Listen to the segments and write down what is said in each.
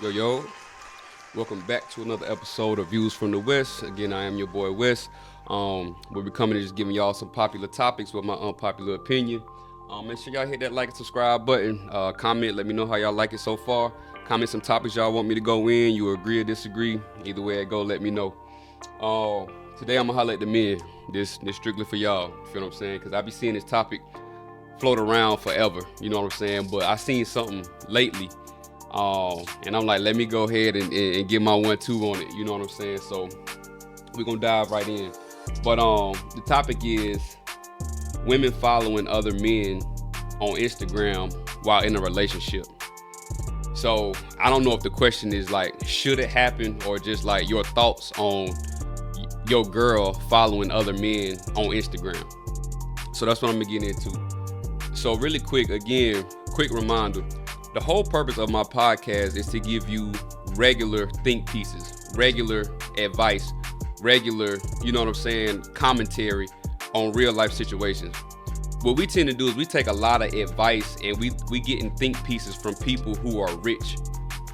Yo, welcome back to another episode of Views from the West. Again, I am your boy West. We'll be coming and just giving y'all some popular topics with my unpopular opinion. Make sure y'all hit that like and subscribe button. Comment, let me know how y'all like it so far. Comment some topics y'all want me to go in. You agree or disagree? Either way it go, let me know. Today I'm gonna holler at the men. This strictly for y'all. You feel what I'm saying? Because I be seeing this topic float around forever. You know what I'm saying? But I seen something lately. And I'm like, let me go ahead and get my 1-2 on it. You know what I'm saying? So we're gonna dive right in. But the topic is women following other men on Instagram while in a relationship. So I don't know if the question is like, should it happen, or just like your thoughts on your girl following other men on Instagram. So that's what I'm gonna get into. So really quick, again, quick reminder. The whole purpose of my podcast is to give you regular think pieces, regular advice, regular, you know what I'm saying, commentary on real life situations. What we tend to do is we take a lot of advice and we get in think pieces from people who are rich,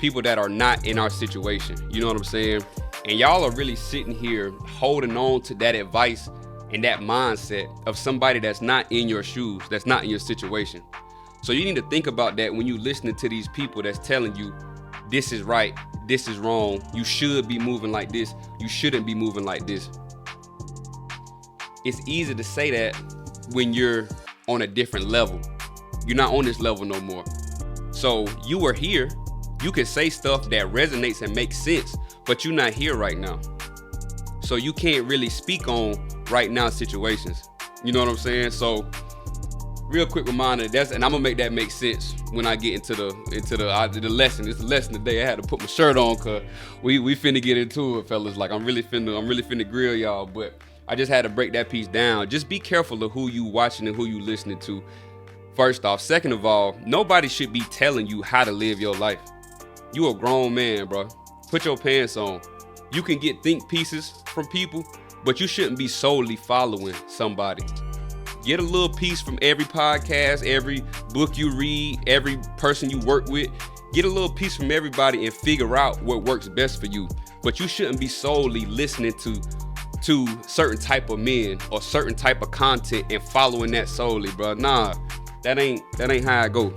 people that are not in our situation. You know what I'm saying? And y'all are really sitting here holding on to that advice and that mindset of somebody that's not in your shoes, that's not in your situation. So you need to think about that when you're listening to these people that's telling you this is right, this is wrong, you should be moving like this, you shouldn't be moving like this. It's easy to say that when you're on a different level. You're not on this level no more. So you are here, you can say stuff that resonates and makes sense, but you're not here right now. So you can't really speak on right now situations. You know what I'm saying? So real quick reminder, and I'm gonna make that make sense when I get into the lesson. It's a lesson today. I had to put my shirt on cause we finna get into it, fellas. Like I'm really finna grill y'all, but I just had to break that piece down. Just be careful of who you watching and who you listening to. First off. Second of all, nobody should be telling you how to live your life. You a grown man, bro. Put your pants on. You can get think pieces from people, but you shouldn't be solely following somebody. Get a little piece from every podcast, every book you read, every person you work with. Get a little piece from everybody and figure out what works best for you. But you shouldn't be solely listening to certain type of men or certain type of content and following that solely, bro. Nah, that ain't how I go.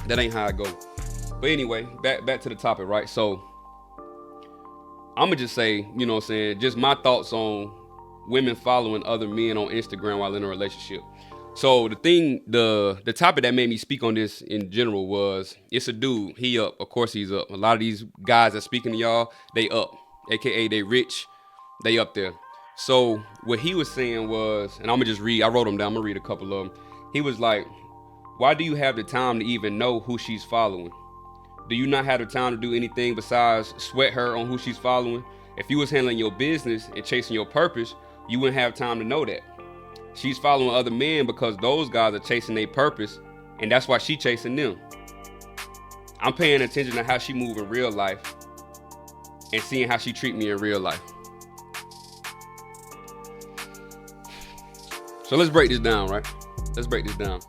That ain't how I go. But anyway, back to the topic, right? So I'm gonna just say, you know what I'm saying, just my thoughts on women following other men on Instagram while in a relationship. So the topic that made me speak on this in general was, it's a dude, he up, of course he's up. A lot of these guys that speaking to y'all, they up, AKA they rich, they up there. So what he was saying was, and I'm gonna just read, I wrote them down, I'm gonna read a couple of them. He was like, why do you have the time to even know who she's following? Do you not have the time to do anything besides sweat her on who she's following? If you was handling your business and chasing your purpose, you wouldn't have time to know that. She's following other men because those guys are chasing their purpose, and that's why she chasing them. I'm paying attention to how she move in real life and seeing how she treat me in real life. So let's break this down, right? Let's break this down.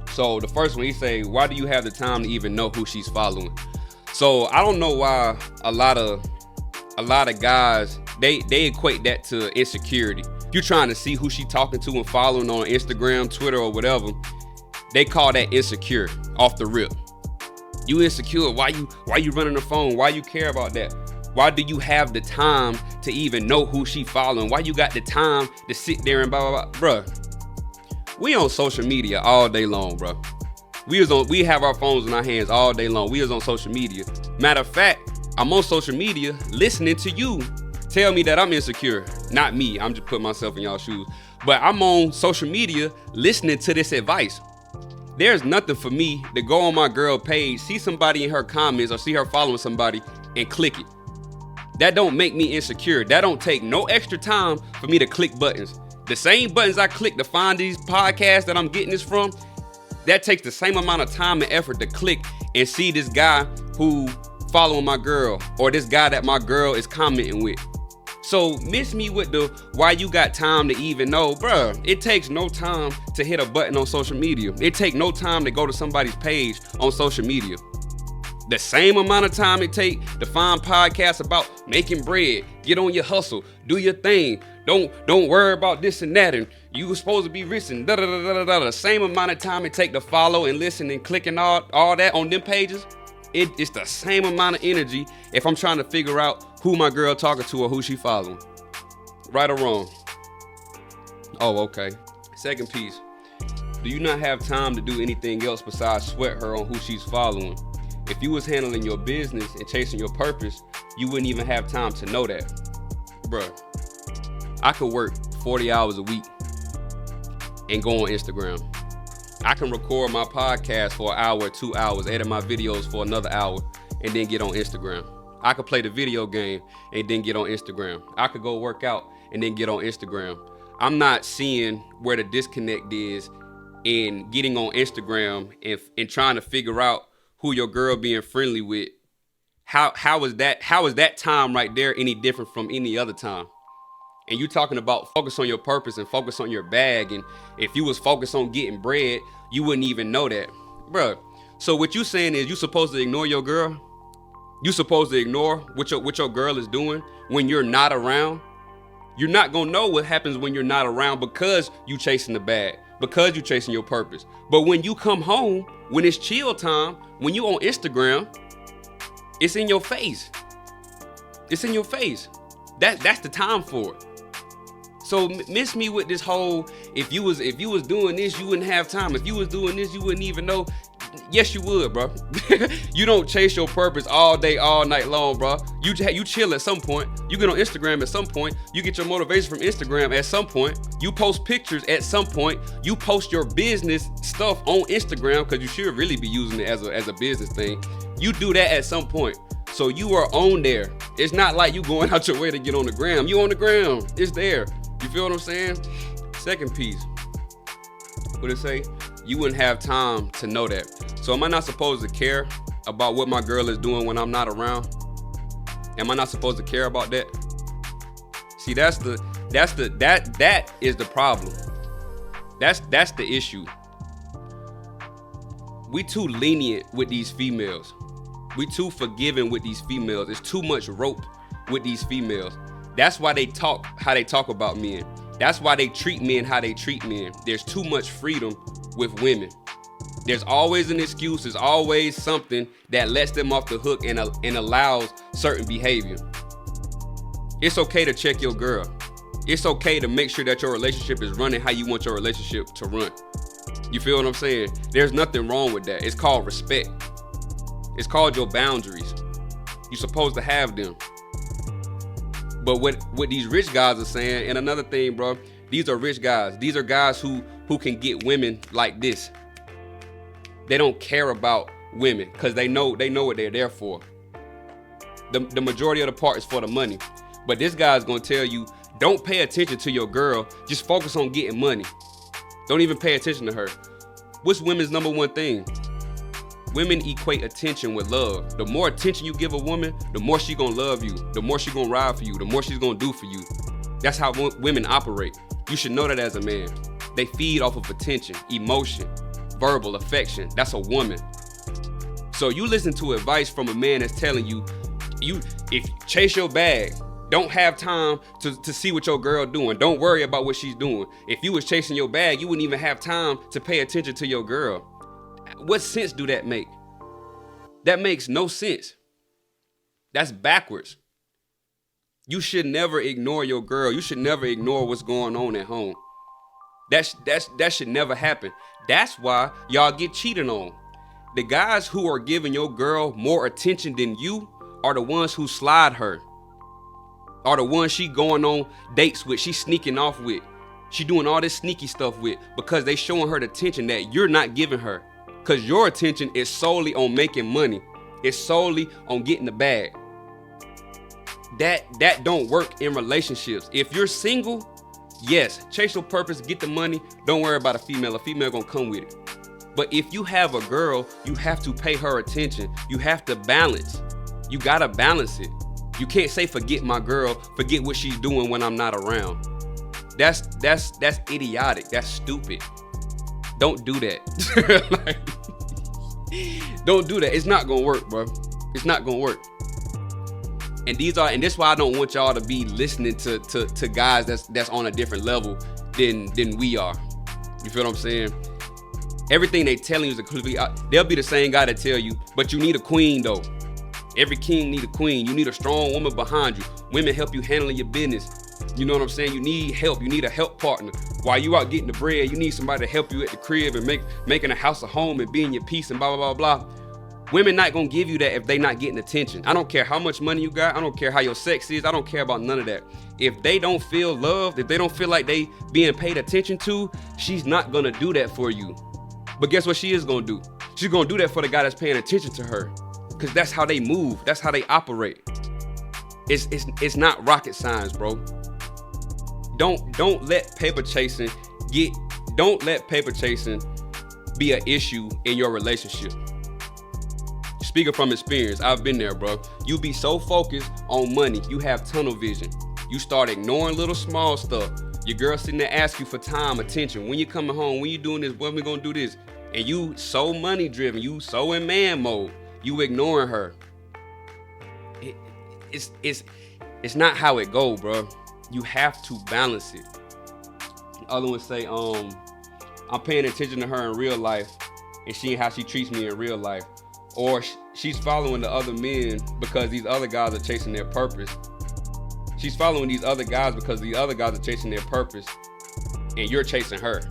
So the first one, he say, why do you have the time to even know who she's following? So I don't know why a lot of guys, they equate that to insecurity. If you're trying to see who she talking to and following on Instagram, Twitter, or whatever, they call that insecure off the rip. You insecure, why you running the phone? Why you care about that? Why do you have the time to even know who she following? Why you got the time to sit there and blah, blah, blah? Bruh, we on social media all day long, bro. We have our phones in our hands all day long. We is on social media. Matter of fact, I'm on social media listening to you tell me that I'm insecure. Not me, I'm just putting myself in y'all's shoes. But I'm on social media listening to this advice. There's nothing for me to go on my girl page, see somebody in her comments or see her following somebody and click it. That don't make me insecure. That don't take no extra time for me to click buttons. The same buttons I click to find these podcasts that I'm getting this from, that takes the same amount of time and effort to click and see this guy who following my girl or this guy that my girl is commenting with. So miss me with the why you got time to even know, bruh. It takes no time to hit a button on social media. It takes no time to go to somebody's page on social media. The same amount of time it take to find podcasts about making bread, get on your hustle, do your thing. Don't worry about this and that, and you were supposed to be rich and da-da-da-da-da-da. The same amount of time it take to follow and listen and click and all that on them pages, it's the same amount of energy if I'm trying to figure out who my girl talking to or who she following. Right or wrong? Oh, okay. Second piece. Do you not have time to do anything else besides sweat her on who she's following? If you was handling your business and chasing your purpose, you wouldn't even have time to know that. Bruh, I could work 40 hours a week and go on Instagram. I can record my podcast for an hour, 2 hours, edit my videos for another hour, and then get on Instagram. I could play the video game and then get on Instagram. I could go work out and then get on Instagram. I'm not seeing where the disconnect is in getting on Instagram and trying to figure out who your girl being friendly with. How is that time right there any different from any other time? And you talking about focus on your purpose and focus on your bag, and if you was focused on getting bread, you wouldn't even know that. Bruh, so what you saying is you supposed to ignore your girl? You supposed to ignore what your girl is doing when you're not around? You're not gonna know what happens when you're not around because you chasing the bag, because you chasing your purpose. But when you come home, when it's chill time, when you on Instagram, it's in your face. It's in your face. That's the time for it. So miss me with this whole, if you was doing this, you wouldn't have time. If you was doing this, you wouldn't even know. Yes, you would, bro. You don't chase your purpose all day, all night long, bro. You chill at some point. You get on Instagram at some point. You get your motivation from Instagram at some point. You post pictures at some point. You post your business stuff on Instagram because you should really be using it as a business thing. You do that at some point. So you are on there. It's not like you going out your way to get on the gram. You on the gram. It's there. You feel what I'm saying? Second piece. What it say? You wouldn't have time to know that. So am I not supposed to care about what my girl is doing when I'm not around? Am I not supposed to care about that? See, that is the problem. That's the issue. We too lenient with these females. We too forgiving with these females. There's too much rope with these females. That's why they talk how they talk about men. That's why they treat men how they treat men. There's too much freedom with women. There's always an excuse. There's always something that lets them off the hook and allows certain behavior. It's okay to check your girl. It's okay to make sure that your relationship is running how you want your relationship to run. You feel what I'm saying? There's nothing wrong with that. It's called respect. It's called your boundaries. You're supposed to have them. But what these rich guys are saying, and another thing, bro, these are rich guys. These are guys who can get women like this. They don't care about women because they know what they're there for. The majority of the part is for the money. But this guy's gonna tell you, don't pay attention to your girl. Just focus on getting money. Don't even pay attention to her. What's women's number one thing? Women equate attention with love. The more attention you give a woman, the more she gonna love you, the more she gonna ride for you, the more she's gonna do for you. That's how women operate. You should know that as a man. They feed off of attention, emotion, verbal affection. That's a woman. So you listen to advice from a man that's telling you, if you chase your bag, don't have time to see what your girl doing. Don't worry about what she's doing. If you was chasing your bag, you wouldn't even have time to pay attention to your girl. What sense do that make? That makes no sense. That's backwards. You should never ignore your girl. You should never ignore what's going on at home. That should never happen. That's why y'all get cheated on. The guys who are giving your girl more attention than you are the ones who slide her. Are the ones she going on dates with, she sneaking off with. She doing all this sneaky stuff with because they showing her the attention that you're not giving her. Because your attention is solely on making money. It's solely on getting the bag. That don't work in relationships. If you're single, yes, chase your purpose, get the money. Don't worry about a female. A female gonna come with it. But if you have a girl, you have to pay her attention. You have to balance. You gotta balance it. You can't say forget my girl, forget what she's doing when I'm not around. That's idiotic. That's stupid. Don't do that. Don't do that. It's not gonna work, bro. It's not gonna work. And this is why I don't want y'all to be listening to guys that's on a different level than we are. You feel what I'm saying? Everything they telling you is a complete. They'll be the same guy that tell you, but you need a queen though. Every king need a queen. You need a strong woman behind you. Women help you handling your business. You know what I'm saying? You need help. You need a help partner. While you out getting the bread, you need somebody to help you at the crib and making a house a home and being your peace and blah, blah, blah, blah. Women not gonna give you that if they not getting attention. I don't care how much money you got. I don't care how your sex is. I don't care about none of that. If they don't feel loved, if they don't feel like they being paid attention to, she's not gonna do that for you. But guess what she is gonna do? She's gonna do that for the guy that's paying attention to her. Cause that's how they move. That's how they operate. It's not rocket science, bro. Don't let paper chasing be an issue in your relationship. Speaking from experience, I've been there, bro. You be so focused on money, you have tunnel vision. You start ignoring little small stuff. Your girl sitting there ask you for time, attention. When you coming home, when you doing this, when we gonna do this? And you so money driven, you so in man mode, you ignoring her. It's not how it go, bro. You have to balance it. The other one say, I'm paying attention to her in real life and seeing how she treats me in real life. Or she's following the other men because these other guys are chasing their purpose. She's following these other guys because the other guys are chasing their purpose and you're chasing her.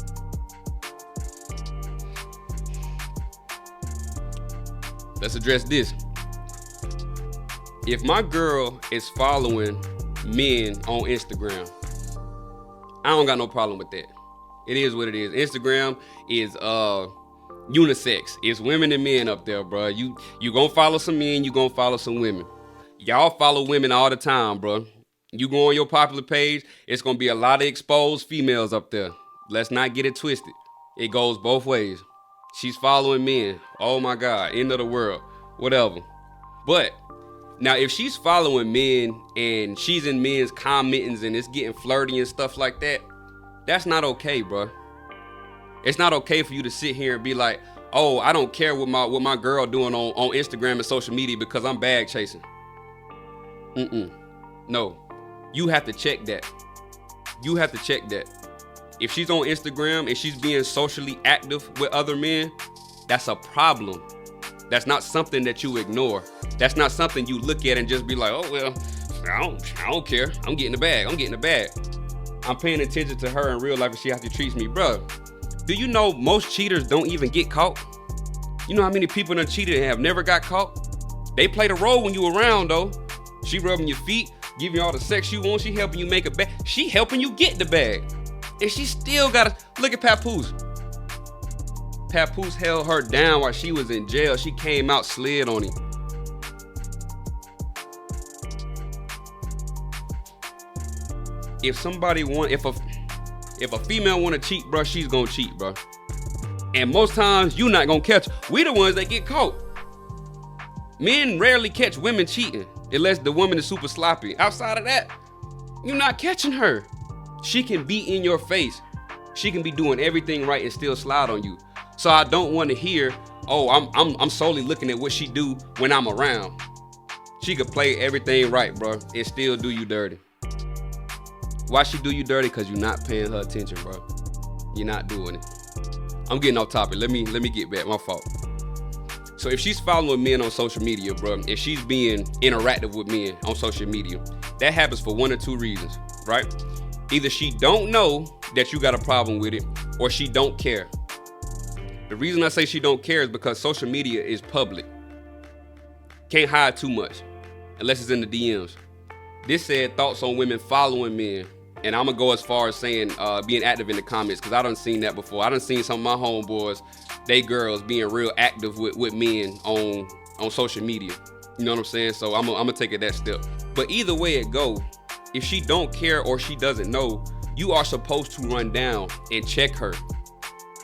Let's address this. If my girl is following men on Instagram, I don't got no problem with that. It is what it is. Instagram is unisex. It's women and men up there, bro. You gonna follow some men, you gonna follow some women. Y'all follow women all the time, bro. You go on your popular page, it's gonna be a lot of exposed females up there. Let's not get it twisted. It goes both ways. She's following men. Oh my God, end of the world, whatever. But now if she's following men and she's in men's commentings and it's getting flirty and stuff like that, that's not okay, bro. It's not okay for you to sit here and be like, oh, I don't care what my girl doing on Instagram and social media because I'm bag chasing. No, you have to check that. You have to check that. If she's on Instagram and she's being socially active with other men, that's a problem. That's not something that you ignore. That's not something you look at and just be like, oh, well, I don't care. I'm getting the bag. I'm paying attention to her in real life and she has to treat me. Bro, do you know most cheaters don't even get caught? You know how many people done cheated and have never got caught? They play the role when you around, though. She rubbing your feet, giving you all the sex you want. She helping you make a bag. She helping you get the bag. And she still gotta, look at Papoose. Papoose held her down while she was in jail. She came out, slid on him. If a female want to cheat, bro, she's gonna cheat, bro. And most times you not gonna catch. We the ones that get caught. Men rarely catch women cheating unless the woman is super sloppy. Outside of that, you're not catching her. She can be in your face. She can be doing everything right and still slide on you. So I don't want to hear, oh, I'm solely looking at what she do when I'm around. She could play everything right, bro, and still do you dirty. Why she do you dirty? Because you're not paying her attention, bro. You're not doing it. I'm getting off topic. Let me get back. My fault. So if she's following men on social media, bro, if she's being interactive with men on social media, that happens for one or two reasons, right? Either she don't know that you got a problem with it, or she don't care. The reason I say she don't care is because social media is public. Can't hide too much, unless it's in the DMs. This said thoughts on women following men. And I'm gonna go as far as saying being active in the comments, because I done seen that before. I done seen some of my homeboys, they girls being real active with men on social media. You know what I'm saying? So I'm gonna take it that step. But either way it go, if she don't care or she doesn't know, you are supposed to run down and check her.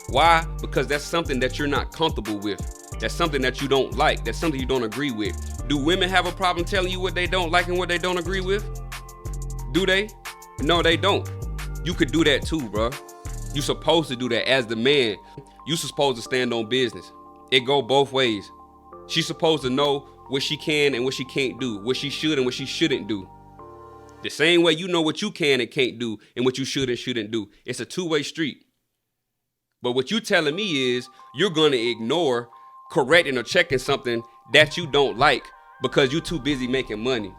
Why? Because that's something that you're not comfortable with. That's something that you don't like. That's something you don't agree with. Do women have a problem telling you what they don't like and what they don't agree with? Do they? No, they don't. You could do that too, bro. You supposed to do that as the man. You supposed to stand on business. It go both ways. She's supposed to know what she can and what she can't do, what she should and what she shouldn't do. The same way you know what you can and can't do and what you should and shouldn't do. It's a two-way street. But what you telling me is you're going to ignore correcting or checking something that you don't like because you're too busy making money.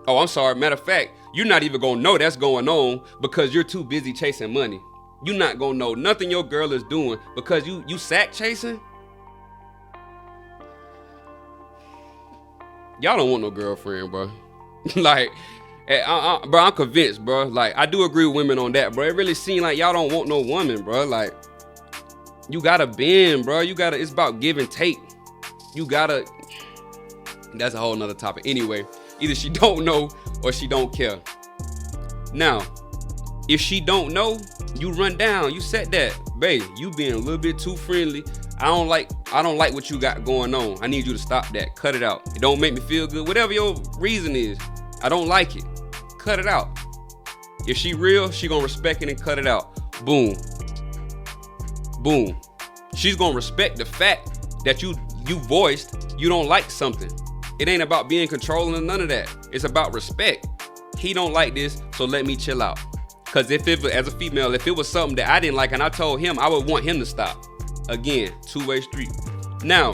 Oh, I'm sorry. Matter of fact, you're not even going to know that's going on because you're too busy chasing money. You're not going to know nothing your girl is doing because you sack chasing. Y'all don't want no girlfriend, bro. Like, bro, I'm convinced, bro. Like, I do agree with women on that, bro. It really seems like y'all don't want no woman, bro. Like, you gotta bend, bro. It's about give and take. That's a whole nother topic. Anyway, either she don't know or she don't care. Now, if she don't know, you run down. You set that, babe. You being a little bit too friendly. I don't like what you got going on. I need you to stop that. Cut it out. It don't make me feel good. Whatever your reason is, I don't like it. Cut it out. If she real, she gonna respect it and cut it out. Boom. Boom. She's gonna respect the fact that you voiced you don't like something. It ain't about being controlling or none of that. It's about respect. He don't like this, so let me chill out. Cause if it was, as a female, if it was something that I didn't like and I told him, I would want him to stop. Again, two-way street. Now,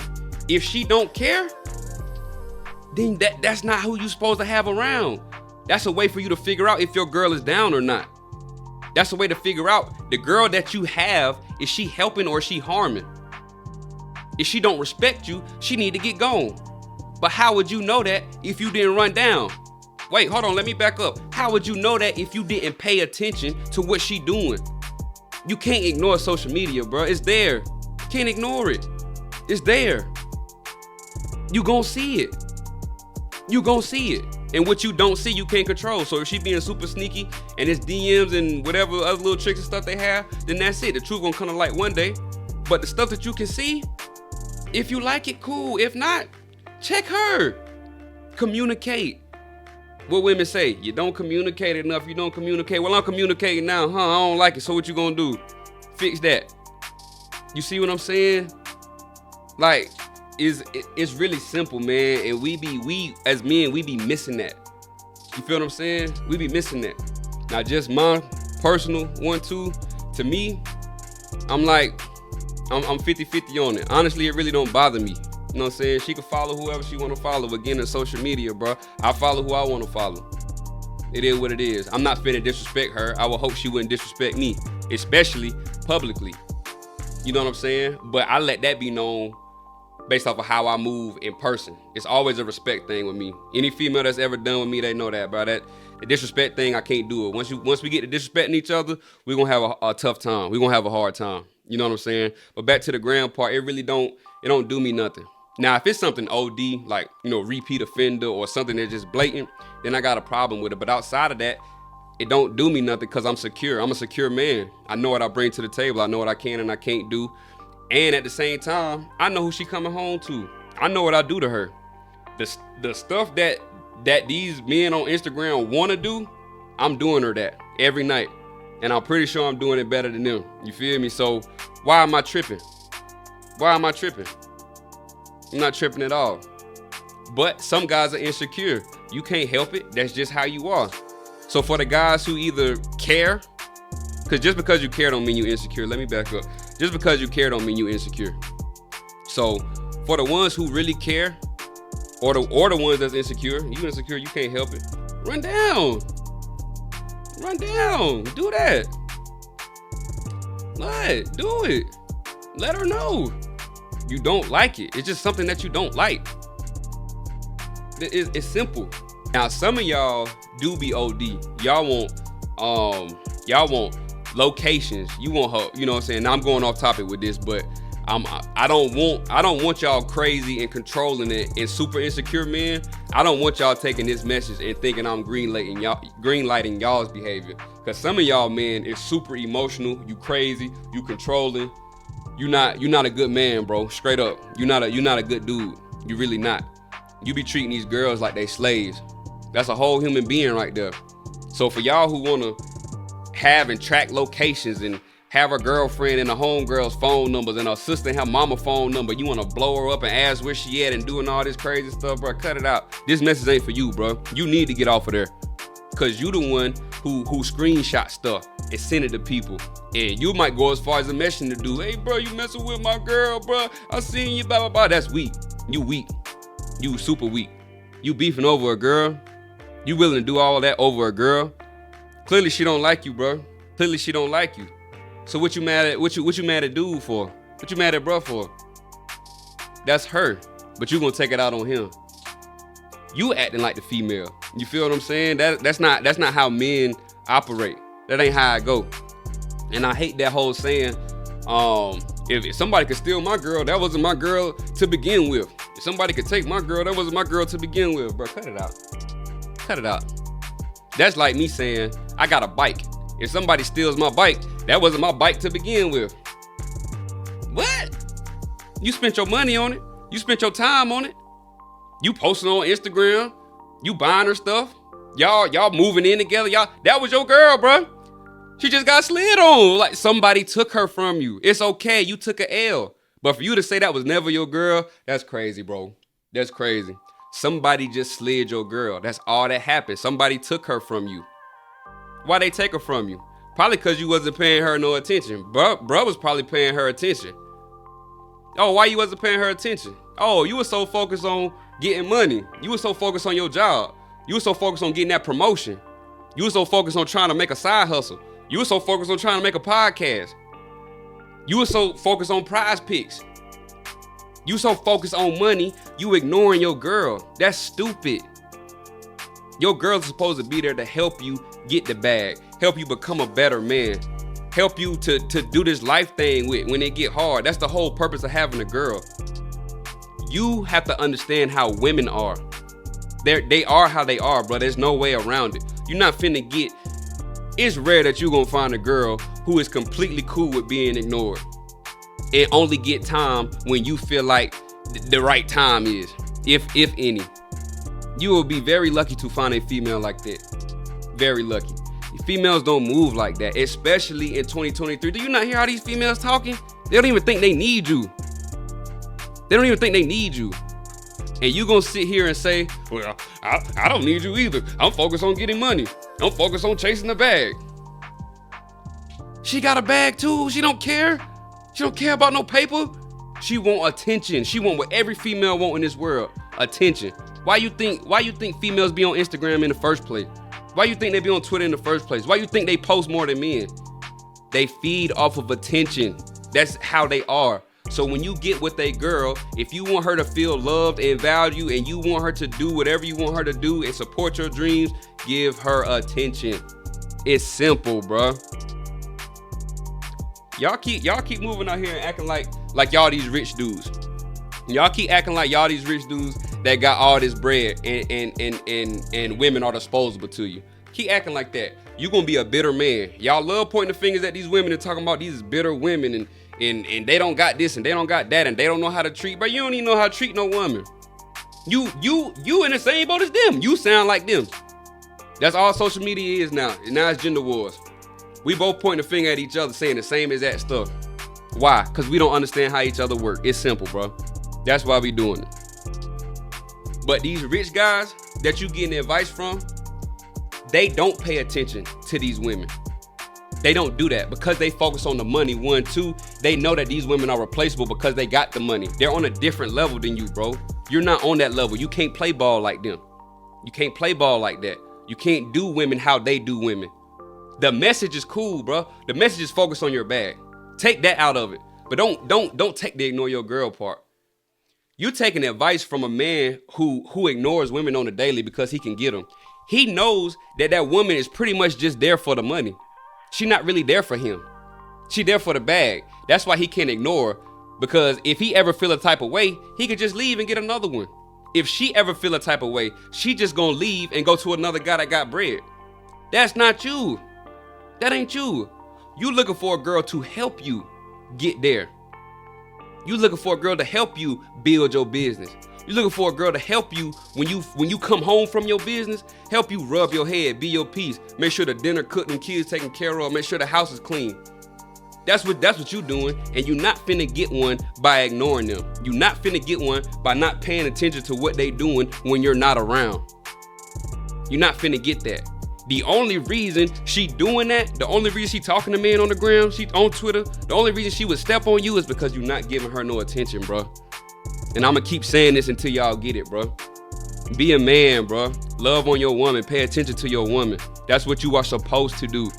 if she don't care, then that's not who you supposed to have around. That's a way for you to figure out if your girl is down or not. That's a way to figure out the girl that you have, is she helping or is she harming? If she don't respect you, she need to get gone. But how would you know that if you didn't run down? Wait, hold on, let me back up. How would you know that if you didn't pay attention to what she doing? You can't ignore social media, bro. It's there. Can't ignore it. It's there. You gonna see it. You gonna see it. And what you don't see, you can't control. So if she being super sneaky and it's DMs and whatever other little tricks and stuff they have, then that's it. The truth gonna come to light one day. But the stuff that you can see, if you like it, cool. If not, check her. Communicate. What women say, you don't communicate enough, you don't communicate. Well, I'm communicating now, I don't like it, so what you gonna do? Fix that. You see what I'm saying? Like, it's really simple, man, and we as men, we be missing that. You feel what I'm saying? We be missing that. Now, just my personal 1-2, to me, I'm like, I'm 50-50 on it. Honestly, it really don't bother me. You know what I'm saying? She can follow whoever she want to follow. Again, in social media, bro. I follow who I want to follow. It is what it is. I'm not finna disrespect her. I would hope she wouldn't disrespect me, especially publicly. You know what I'm saying? But I let that be known based off of how I move in person. It's always a respect thing with me. Any female that's ever done with me, they know that, bro. That the disrespect thing, I can't do it. Once we get to disrespecting each other, we're gonna have a tough time. We're gonna have a hard time. You know what I'm saying? But back to the gram part, it don't do me nothing. Now, if it's something OD, like, repeat offender or something that's just blatant, then I got a problem with it. But outside of that, it don't do me nothing because I'm secure. I'm a secure man. I know what I bring to the table. I know what I can and I can't do. And at the same time, I know who she coming home to. I know what I do to her. The stuff that these men on Instagram want to do, I'm doing her that every night. And I'm pretty sure I'm doing it better than them. You feel me? So why am I tripping? Why am I tripping? I'm not tripping at all. But some guys are insecure. You can't help it. That's just how you are. So for the guys who either care, because just because you care don't mean you insecure. Let me back up. Just because you care don't mean you insecure. So for the ones who really care, or the ones that's insecure, you insecure, you can't help it. Run down. Run down. Do that. What? Do it. Let her know. You don't like it. It's just something that you don't like. It's simple. Now, some of y'all do be OD. Y'all want locations. You want her, you know what I'm saying? Now I'm going off topic with this, but I don't want y'all crazy and controlling it and super insecure men. I don't want y'all taking this message and thinking I'm greenlighting y'all's behavior. Cause some of y'all men is super emotional. You crazy, you controlling. You're not a good man, bro. Straight up. You're not a good dude. You really not. You be treating these girls like they slaves. That's a whole human being right there. So for y'all who wanna have and track locations and have her girlfriend and her homegirl's phone numbers and her sister and her mama phone number. You want to blow her up and ask where she at and doing all this crazy stuff, bro. Cut it out. This message ain't for you, bro. You need to get off of there. Because you the one who screenshot stuff and send it to people. And you might go as far as a message to do, hey, bro, you messing with my girl, bro. I seen you, blah, blah, blah. That's weak. You weak. You super weak. You beefing over a girl. You willing to do all that over a girl. Clearly she don't like you, bro. Clearly she don't like you. So what you mad at? What you mad at dude for? What you mad at bro for? That's her, but you gonna take it out on him. You acting like the female. You feel what I'm saying? That's not how men operate. That ain't how I go. And I hate that whole saying. If somebody could steal my girl, that wasn't my girl to begin with. If somebody could take my girl, that wasn't my girl to begin with, bro. Cut it out. Cut it out. That's like me saying I got a bike. If somebody steals my bike, that wasn't my bike to begin with. What? You spent your money on it. You spent your time on it. You posting on Instagram. You buying her stuff. Y'all moving in together. That was your girl, bro. She just got slid on. Like somebody took her from you. It's okay. You took a L. But for you to say that was never your girl, that's crazy, bro. That's crazy. Somebody just slid your girl. That's all that happened. Somebody took her from you. Why they take her from you? Probably because you wasn't paying her no attention. Bro was probably paying her attention. Oh, why you wasn't paying her attention? Oh, you were so focused on getting money. You were so focused on your job. You were so focused on getting that promotion. You were so focused on trying to make a side hustle. You were so focused on trying to make a podcast. You were so focused on prize picks. You so focused on money, you ignoring your girl. That's stupid. Your girl's supposed to be there to help you get the bag, help you become a better man, help you to do this life thing with when it get hard. That's the whole purpose of having a girl. You have to understand how women are. They are how they are, bro. There's no way around it. You're not finna get, it's rare that you're gonna find a girl who is completely cool with being ignored and only get time when you feel like the right time is, if any. You will be very lucky to find a female like that. Very lucky. Females don't move like that, especially in 2023. Do you not hear how these females talking? They don't even think they need you. They don't even think they need you. And you gonna sit here and say, well, I don't need you either. I'm focused on getting money. I'm focused on chasing the bag. She got a bag too. She don't care. She don't care about no paper. She want attention. She want what every female want in this world. Attention. Why you think females be on Instagram in the first place? Why you think they be on Twitter in the first place? Why you think they post more than men? They feed off of attention. That's how they are. So when you get with a girl, if you want her to feel loved and valued and you want her to do whatever you want her to do and support your dreams, give her attention. It's simple, bro. Y'all keep moving out here and acting like y'all these rich dudes. Y'all keep acting like y'all these rich dudes that got all this bread and women are disposable to you. Keep acting like that. You gonna be a bitter man. Y'all love pointing the fingers at these women and talking about these bitter women and they don't got this and they don't got that and they don't know how to treat. But you don't even know how to treat no woman. You in the same boat as them. You sound like them. That's all social media is now. Now it's gender wars. We both pointing the finger at each other saying the same exact stuff. Why? Because we don't understand how each other work. It's simple, bro. That's why we doing it. But these rich guys that you getting advice from, they don't pay attention to these women. They don't do that because they focus on the money. 1, 2, they know that these women are replaceable because they got the money. They're on a different level than you, bro. You're not on that level. You can't play ball like them. You can't play ball like that. You can't do women how they do women. The message is cool, bro. The message is focused on your bag. Take that out of it. But don't take the ignore your girl part. You taking advice from a man who ignores women on the daily because he can get them. He knows that woman is pretty much just there for the money. She not really there for him. She there for the bag. That's why he can't ignore her, because if he ever feel a type of way, he could just leave and get another one. If she ever feel a type of way, she just gonna leave and go to another guy that got bread. That's not you. That ain't you. You looking for a girl to help you get there. You looking for a girl to help you build your business. You looking for a girl to help you when you come home from your business, help you rub your head, be your peace, make sure the dinner cooked and kids taken care of, make sure the house is clean. That's what you doing, and you not finna get one by ignoring them. You not finna get one by not paying attention to what they doing when you're not around. You're not finna get that. The only reason she doing that, the only reason she talking to men on the gram, she on Twitter, the only reason she would step on you is because you're not giving her no attention, bro. And I'm gonna keep saying this until y'all get it, bro. Be a man, bro. Love on your woman. Pay attention to your woman. That's what you are supposed to do.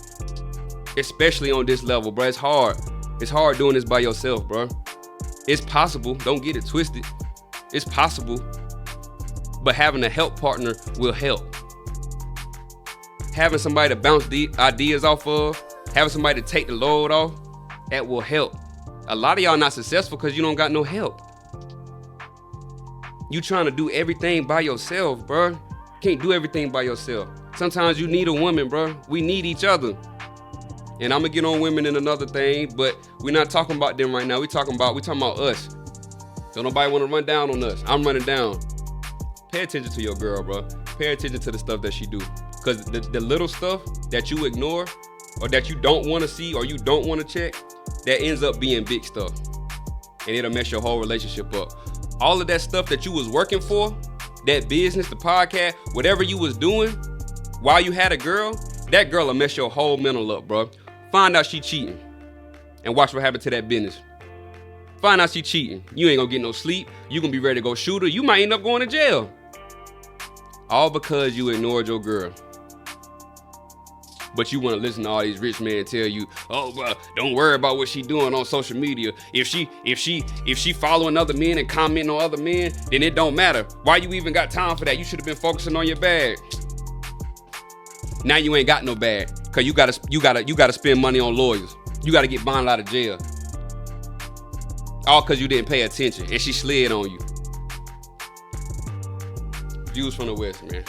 Especially on this level, bro. It's hard. It's hard doing this by yourself, bro. It's possible. Don't get it twisted. It's possible. But having a help partner will help. Having somebody to bounce the ideas off of, having somebody to take the load off, that will help. A lot of y'all not successful because you don't got no help. You trying to do everything by yourself, bro. Can't do everything by yourself. Sometimes you need a woman, bro. We need each other. And I'm gonna get on women in another thing, but we're not talking about them right now. We talking about us. Don't nobody want to run down on us. I'm running down. Pay attention to your girl, bro. Pay attention to the stuff that she do. Because the little stuff that you ignore or that you don't want to see or you don't want to check, that ends up being big stuff. And it'll mess your whole relationship up. All of that stuff that you was working for, that business, the podcast, whatever you was doing while you had a girl, that girl will mess your whole mental up, bro. Find out she cheating and watch what happened to that business. Find out she cheating. You ain't gonna get no sleep. You gonna be ready to go shoot her. You might end up going to jail. All because you ignored your girl. But you want to listen to all these rich men tell you, oh, bro, don't worry about what she doing on social media. If she following other men and commenting on other men, then it don't matter. Why you even got time for that? You should have been focusing on your bag. Now you ain't got no bag, cause you gotta spend money on lawyers. You gotta get bonded out of jail. All cause you didn't pay attention and she slid on you. Views from the West, man.